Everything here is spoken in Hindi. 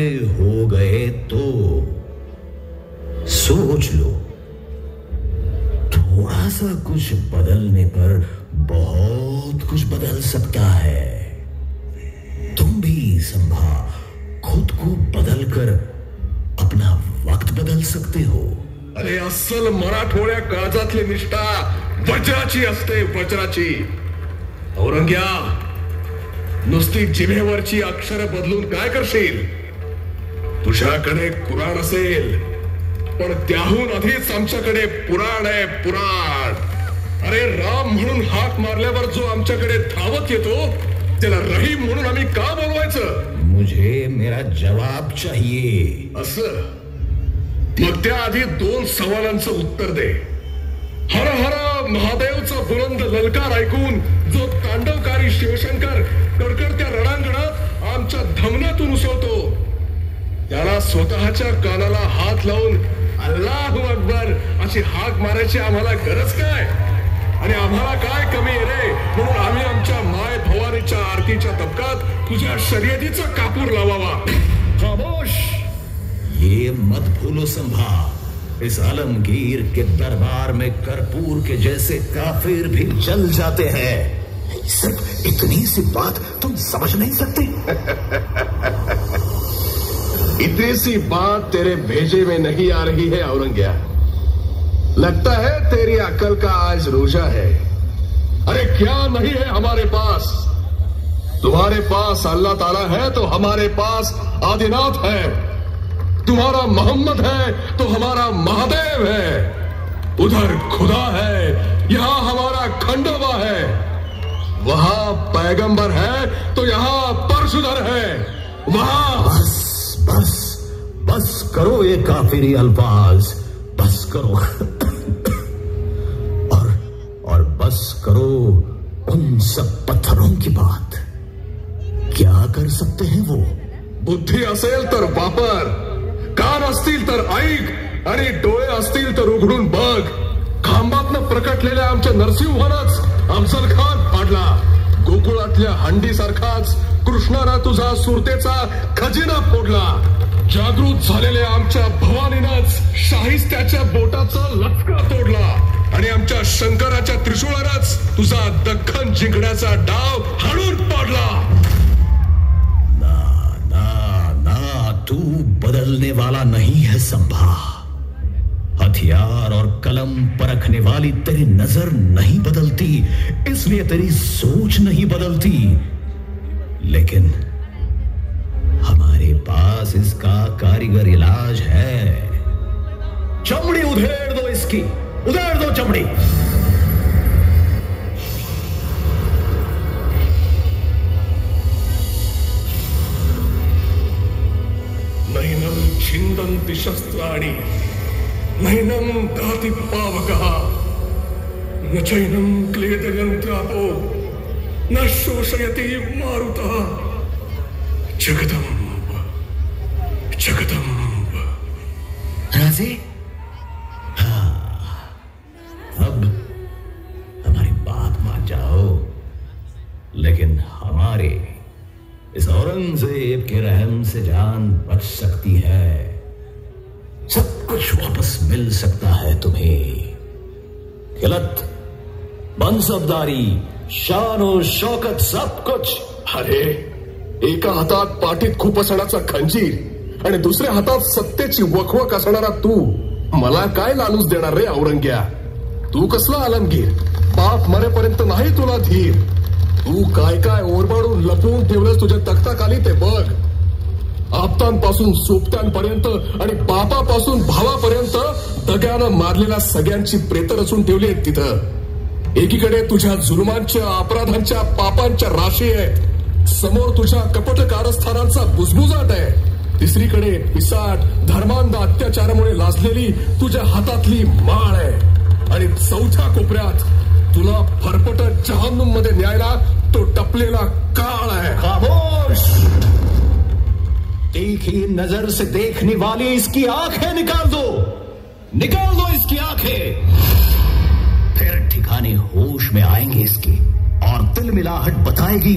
खड़े हो गए तो सोच लो, थोड़ा सा कुछ बदलने पर बहुत कुछ बदल सकता है। तुम भी संभा खुद को बदलकर अपना वक्त बदल सकते हो। अरे अस्सल मराठवाड्या काळजातली निष्ठा वज्राची असते, वज्राची। औरंग्या, नुसती जिभेवरची अक्षर बदलून काय करशील? तुझ्याकडे कुराण असेल, पण त्याहून आधीच आमच्याकडे पुराण आहे, पुराण। अरे राम म्हणून हाक मारल्यावर जो आमच्याकडे धावत येतो त्याला रहीम म्हणून आम्ही का बोलवायचं? मुझे मेरा जवाब चाहिए। असं? मग त्याआधी 2 सवालांचं उत्तर दे। हर हर महादेवचा बुलंद ललकार ऐकून जो तांडवकारी शिवशंकर कडकडत्या रणांगणात आमच्या धमन्यातून उसळतो, त्याला स्वतःच्या कानाला हात लावून अल्लाहू अकबर अशी हाक मारायची आम्हाला गरज काय? आणि आम्हाला काय कमी आहे रे म्हणून आम्ही आमच्या माय भवानीच्या आरतीच्या तबकात तुझ्या शर्यतीचा कापूर लावावा? खामोश! ये मत भूलो संभा, इस आलमगीर के दरबार में कर्पूर के जैसे काफिर भी जल जाते हैं। सिर्फ इतनी सी बात तुम समझ नहीं सकते? इतनी सी बात तेरे भेजे में नहीं आ रही है औरंग्या। लगता है तेरी अकल का आज रोजा है। अरे क्या नहीं है हमारे पास? तुम्हारे पास अल्लाह ताला है तो हमारे पास आदिनाथ है। तुम्हारा मोहम्मद है तो हमारा महादेव है। उधर खुदा है, यहां हमारा खंडोबा है। वहां पैगंबर है तो यहां परशुधर है। वहां बस बस करो ये काफिरी अल्फाज, बस करो। और बस करो उन सब पत्थरों की बात। क्या कर सकते हैं वो? बुद्धी असेल तर वापर, कान असतील तर ऐक आणि डोळे असतील तर उघडून बघ। खांबातनं प्रकटलेल्या आमच्या नरसिंहानच अफजल खान पाडला। गोकुळातल्या हंडीसारखाच कृष्णानं तुझा सुरतेचा खजिना फोडला। जागृत झालेल्या आमच्या भवानीनंच शाहिस्त्याच्या बोटाचा लचका तोडला आणि आमच्या शंकराच्या त्रिशूळानंच तुझा दख्खन जिंकण्याचा डाव हाणून पाडला। ना, तू बदलने वाला नहीं है संभा। हथियार और कलम परखने वाली तेरी नजर नहीं बदलती, इसलिए तेरी सोच नहीं बदलती। लेकिन हमारे पास इसका कारीगर इलाज है। चमड़ी उधेड़ दो इसकी, उधेड़ दो चमड़ी। नैनं छिन्दन्ति शस्त्राणि, नैनं दहति पावकः, न चैनं क्लेदयन्त्रापो, न शोषयति मारुतः। जगदम्ब जगदम्ब। राजे, अब हमारी बात मान जाओ, लेकिन हमारे इस औरंगजेब के रहम से जान बच सकती है। सब कुछ वापस मिल सकता है तुम्हें। गलत, मनसबदारी, शान और शौकत, सब कुछ। अरे एका हातात पाठीत खुपसण्याचा खंजीर आणि दुसऱ्या हातात सत्तेची वखवक असणारा तू मला काय लालूच देणार रे औरंग्या? तू कसला आलमगीर? बाप मरेपर्यंत नाही तुला धीर। तू काय काय ओरबाडून लपवून ठेवलंस तुझ्या तख्ताखाली ते बघ। आप्तांपासून सोबत्यांपर्यंत आणि बापापासून भावापर्यंत दग्यानं मारलेल्या सगळ्यांची प्रेत रचून ठेवली आहेत तिथं। एकीकडे तुझ्या जुलमांच्या, अपराधांच्या, पापांच्या राशी आहेत, समोर तुझ्या कपट कारस्थानांचा बुजबुजाट आहे। तिसरीकडे पिसाट, धर्मांध अत्याचारामुळे लाजलेली तुझ्या हातातली माळ आहे। आणि चौथ्या कोपऱ्यात तुला फरफटत जहन्नुम मध्ये न्यायला तो टपलेला काळ आहे। खामोश! देखी नजर से देखने वाली इसकी आंखें निकाल दो, निकाल दो इसकी आंखें। फिर ठिकाने होश में आएंगे इसके और तिलमिलाहट बताएगी